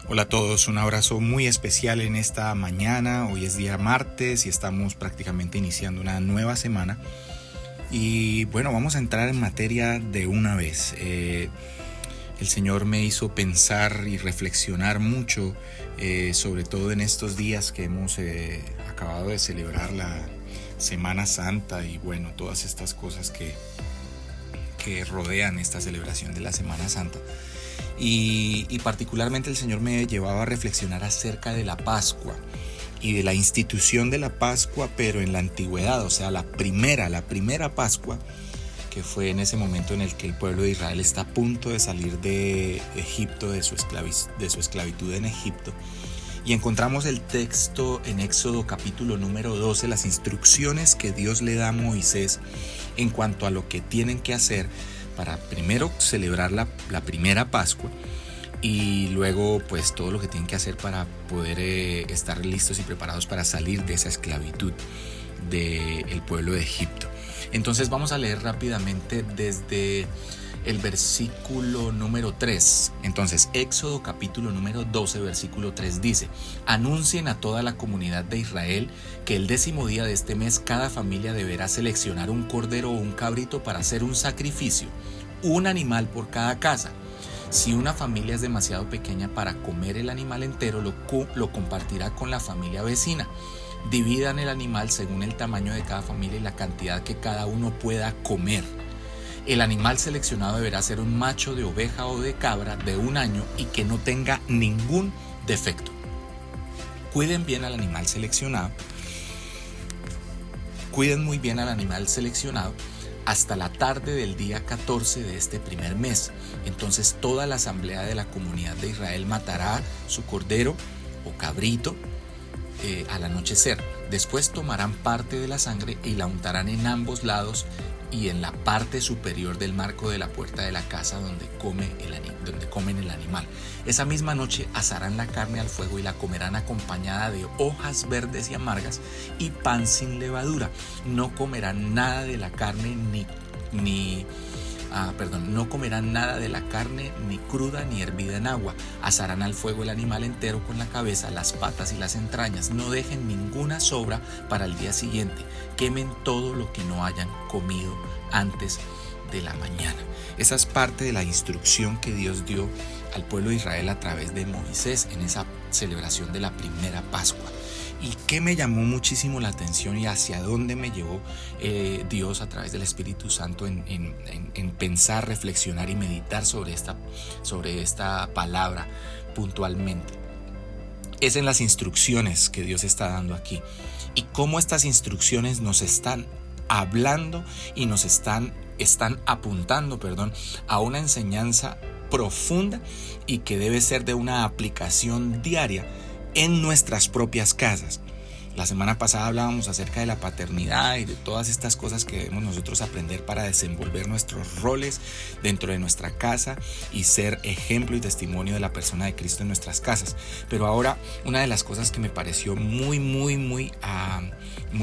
Hola a todos, un abrazo muy especial en esta mañana. Hoy es día martes y estamos prácticamente iniciando una nueva semana. Y bueno, vamos a entrar en materia de una vez. El Señor me hizo pensar y reflexionar mucho, sobre todo en estos días que hemos acabado de celebrar la Semana Santa y bueno, todas estas cosas que rodean esta celebración de la Semana Santa. Y particularmente el Señor me llevaba a reflexionar acerca de la Pascua y de la institución de la Pascua, pero en la antigüedad, o sea, la primera Pascua, que fue en ese momento en el que el pueblo de Israel está a punto de salir de Egipto, de su esclavitud en Egipto. Y encontramos el texto en Éxodo capítulo número 12, las instrucciones que Dios le da a Moisés en cuanto a lo que tienen que hacer para primero celebrar la primera Pascua y luego pues todo lo que tienen que hacer para poder estar listos y preparados para salir de esa esclavitud del pueblo de Egipto. Entonces vamos a leer rápidamente desde el versículo número 3. Entonces, Éxodo capítulo número 12, versículo 3 dice: Anuncien a toda la comunidad de Israel que el 10º día de este mes cada familia deberá seleccionar un cordero o un cabrito para hacer un sacrificio, un animal por cada casa. Si una familia es demasiado pequeña para comer el animal entero, lo compartirá con la familia vecina. Dividan el animal según el tamaño de cada familia y la cantidad que cada uno pueda comer. El animal seleccionado deberá ser un macho de oveja o de cabra de 1 año y que no tenga ningún defecto. Cuiden muy bien al animal seleccionado hasta la tarde del día 14 de este primer mes. Entonces toda la asamblea de la comunidad de Israel matará su cordero o cabrito al anochecer. Después tomarán parte de la sangre y la untarán en ambos lados y en la parte superior del marco de la puerta de la casa donde comen el animal. Esa misma noche asarán la carne al fuego y la comerán acompañada de hojas verdes y amargas y pan sin levadura. No comerán nada de la carne no comerán nada de la carne ni cruda ni hervida en agua. Asarán al fuego el animal entero con la cabeza, las patas y las entrañas. No dejen ninguna sobra para el día siguiente. Quemen todo lo que no hayan comido antes de la mañana. Esa es parte de la instrucción que Dios dio al pueblo de Israel a través de Moisés en esa celebración de la primera Pascua. ¿Y qué me llamó muchísimo la atención y hacia dónde me llevó Dios a través del Espíritu Santo en pensar, reflexionar y meditar sobre esta palabra puntualmente? Es en las instrucciones que Dios está dando aquí y cómo estas instrucciones nos están hablando y nos están apuntando, a una enseñanza profunda y que debe ser de una aplicación diaria en nuestras propias casas. La semana pasada hablábamos acerca de la paternidad y de todas estas cosas que debemos nosotros aprender para desenvolver nuestros roles dentro de nuestra casa y ser ejemplo y testimonio de la persona de Cristo en nuestras casas. Pero ahora una de las cosas que me pareció muy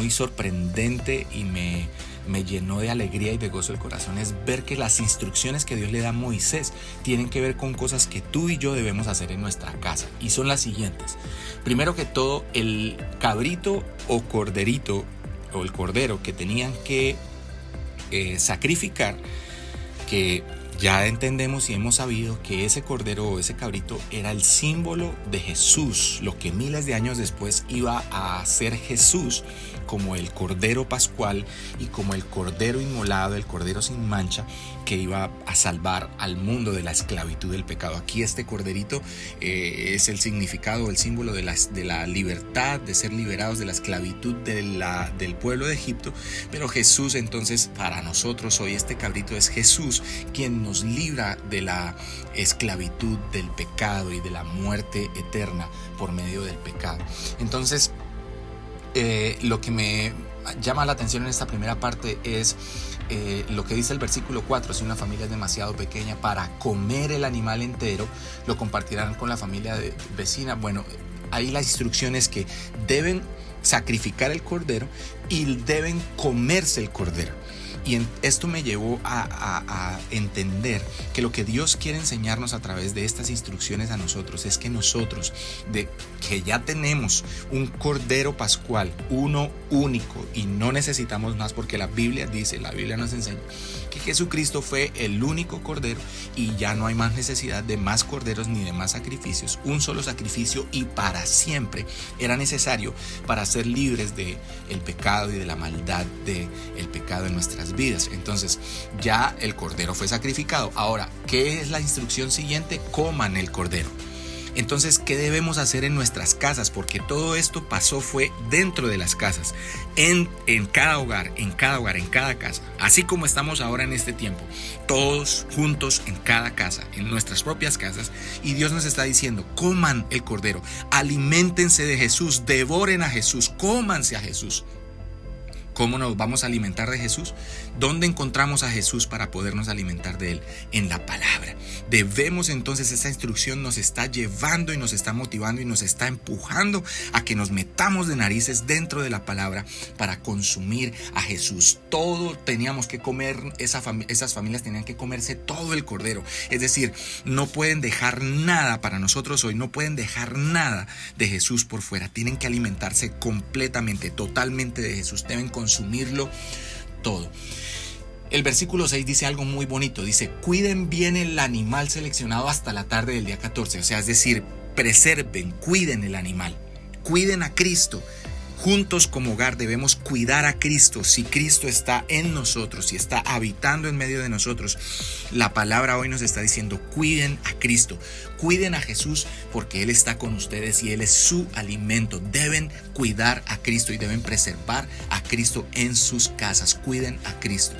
sorprendente y me llenó de alegría y de gozo el corazón es ver que las instrucciones que Dios le da a Moisés tienen que ver con cosas que tú y yo debemos hacer en nuestra casa y son las siguientes. Primero que todo, el cabrito o corderito o el cordero que tenían que sacrificar, que ya entendemos y hemos sabido que ese cordero o ese cabrito era el símbolo de Jesús, lo que miles de años después iba a ser Jesús como el cordero pascual y como el cordero inmolado, el cordero sin mancha que iba a salvar al mundo de la esclavitud del pecado. Aquí este corderito es el significado, el símbolo de la libertad, de ser liberados de la esclavitud del pueblo de Egipto. Pero Jesús, entonces, para nosotros hoy este cabrito es Jesús quien nos libra de la esclavitud del pecado y de la muerte eterna por medio del pecado. Entonces, lo que me llama la atención en esta primera parte es lo que dice el versículo 4: si una familia es demasiado pequeña para comer el animal entero, lo compartirán con la familia vecina. Bueno, ahí la instrucción es que deben sacrificar el cordero y deben comerse el cordero. Y esto me llevó a entender que lo que Dios quiere enseñarnos a través de estas instrucciones a nosotros es que nosotros, que ya tenemos un Cordero Pascual, uno único, y no necesitamos más, porque la Biblia nos enseña que Jesucristo fue el único Cordero y ya no hay más necesidad de más corderos ni de más sacrificios. Un solo sacrificio y para siempre era necesario para ser libres del pecado y de la maldad del pecado en nuestras vidas. Entonces ya el Cordero fue sacrificado. Ahora, ¿qué es la instrucción siguiente? Coman el Cordero. Entonces, ¿qué debemos hacer en nuestras casas? Porque todo esto fue dentro de las casas, en cada hogar, en cada casa. Así como estamos ahora en este tiempo, todos juntos en cada casa, en nuestras propias casas. Y Dios nos está diciendo, coman el Cordero, aliméntense de Jesús, devoren a Jesús, cómanse a Jesús. ¿Cómo nos vamos a alimentar de Jesús? ¿Dónde encontramos a Jesús para podernos alimentar de Él? En la palabra. Debemos entonces, esta instrucción nos está llevando y nos está motivando y nos está empujando a que nos metamos de narices dentro de la palabra para consumir a Jesús. Todo teníamos que comer, esas familias tenían que comerse todo el Cordero. Es decir, no pueden dejar nada para nosotros hoy, no pueden dejar nada de Jesús por fuera. Tienen que alimentarse completamente, totalmente de Jesús. Deben consumirlo todo. El versículo 6 dice algo muy bonito. Dice, cuiden bien el animal seleccionado hasta la tarde del día 14. O sea, es decir, preserven, cuiden el animal. Cuiden a Cristo. Juntos como hogar debemos cuidar a Cristo. Si Cristo está en nosotros, si está habitando en medio de nosotros, la palabra hoy nos está diciendo, cuiden a Cristo, cuiden a Jesús, porque Él está con ustedes y Él es su alimento. Deben cuidar a Cristo y deben preservar a Cristo en sus casas. Cuiden a Cristo.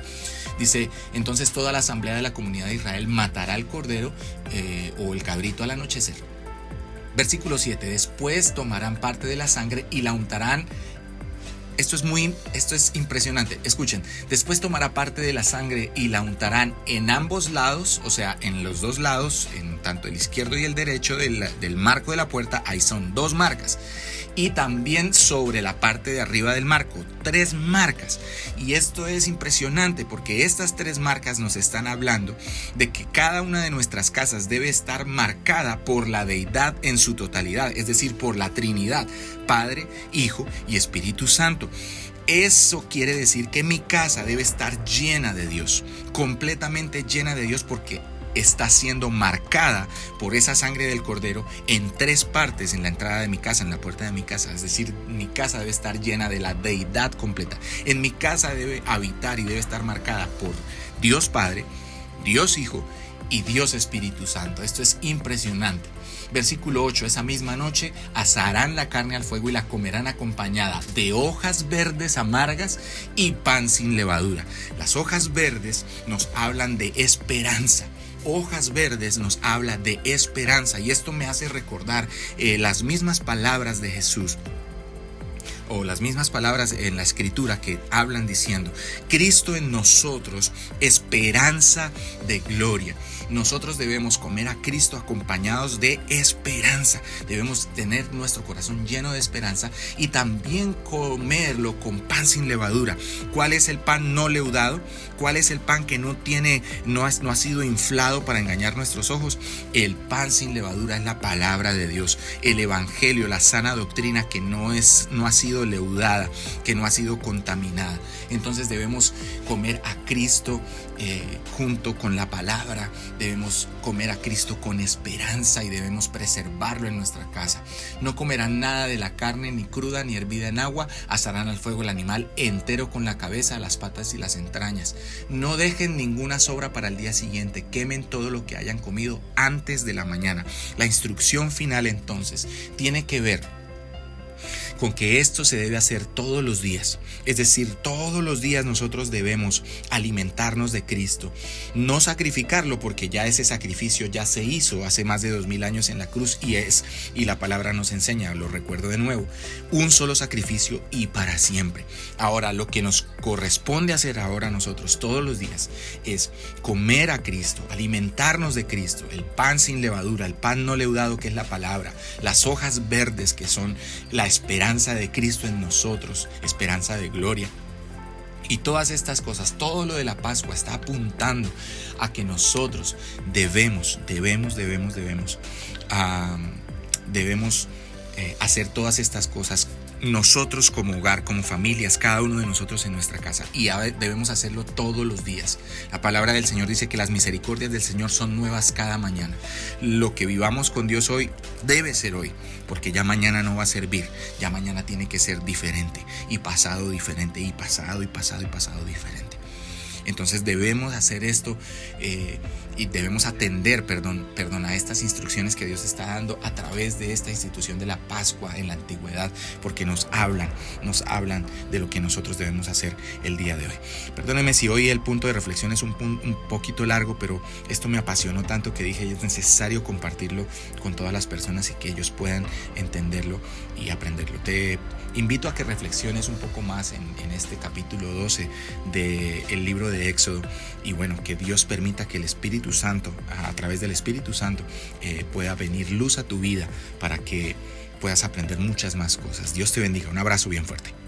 Dice, entonces toda la asamblea de la comunidad de Israel matará al cordero o el cabrito al anochecer. Versículo 7, después tomarán parte de la sangre y la untarán. Esto es impresionante. Escuchen, después tomará parte de la sangre y la untarán en ambos lados, o sea, en los dos lados, en tanto el izquierdo y el derecho del marco de la puerta. Ahí son 2 marcas. Y también sobre la parte de arriba del marco, 3 marcas. Y esto es impresionante porque estas 3 marcas nos están hablando de que cada una de nuestras casas debe estar marcada por la deidad en su totalidad, es decir, por la Trinidad, Padre, Hijo y Espíritu Santo. Eso quiere decir que mi casa debe estar llena de Dios, completamente llena de Dios, porque está siendo marcada por esa sangre del Cordero en 3 partes en la entrada de mi casa, en la puerta de mi casa. Es decir, mi casa debe estar llena de la deidad completa. En mi casa debe habitar y debe estar marcada por Dios Padre, Dios Hijo y Dios Espíritu Santo. Esto es impresionante. Versículo 8, esa misma noche asarán la carne al fuego y la comerán acompañada de hojas verdes amargas y pan sin levadura. Las hojas verdes nos hablan de esperanza. Hojas verdes nos habla de esperanza, y esto me hace recordar las mismas palabras de Jesús, o las mismas palabras en la escritura que hablan diciendo, Cristo en nosotros, esperanza de gloria. Nosotros debemos comer a Cristo acompañados de esperanza. Debemos tener nuestro corazón lleno de esperanza y también comerlo con pan sin levadura. ¿Cuál es el pan no leudado? ¿Cuál es el pan que no ha sido inflado para engañar nuestros ojos? El pan sin levadura es la palabra de Dios, el evangelio, la sana doctrina que no ha sido leudada, que no ha sido contaminada. Entonces debemos comer a Cristo junto con la palabra. Debemos comer a Cristo con esperanza y debemos preservarlo en nuestra casa. No comerán nada de la carne, ni cruda ni hervida en agua. Asarán al fuego el animal entero con la cabeza, las patas y las entrañas. No dejen ninguna sobra para el día siguiente. Quemen todo lo que hayan comido antes de la mañana. La instrucción final entonces tiene que ver con que esto se debe hacer todos los días. Es decir, todos los días nosotros debemos alimentarnos de Cristo, no sacrificarlo, porque ya ese sacrificio ya se hizo hace más de 2000 años en la cruz, y la palabra nos enseña, lo recuerdo de nuevo, un solo sacrificio y para siempre. Ahora, lo que nos corresponde hacer ahora nosotros todos los días es comer a Cristo, alimentarnos de Cristo, el pan sin levadura, el pan no leudado, que es la palabra, las hojas verdes, que son la esperanza de Cristo en nosotros, esperanza de gloria. Y todas estas cosas, todo lo de la Pascua está apuntando a que nosotros debemos hacer todas estas cosas nosotros como hogar, como familias, cada uno de nosotros en nuestra casa, y debemos hacerlo todos los días. La palabra del Señor dice que las misericordias del Señor son nuevas cada mañana. Lo que vivamos con Dios hoy debe ser hoy, porque ya mañana no va a servir, ya mañana tiene que ser diferente, y pasado diferente, y pasado diferente. Entonces debemos hacer esto y debemos atender, a estas instrucciones que Dios está dando a través de esta institución de la Pascua en la antigüedad, porque nos hablan de lo que nosotros debemos hacer el día de hoy. Perdónenme si hoy el punto de reflexión es un poquito largo, pero esto me apasionó tanto que dije es necesario compartirlo con todas las personas y que ellos puedan entenderlo y aprenderlo. Te invito a que reflexiones un poco más en este capítulo 12 del libro de Éxodo, y bueno, que Dios permita que el Espíritu Santo, a través del Espíritu Santo, pueda venir luz a tu vida para que puedas aprender muchas más cosas. Dios te bendiga. Un abrazo bien fuerte.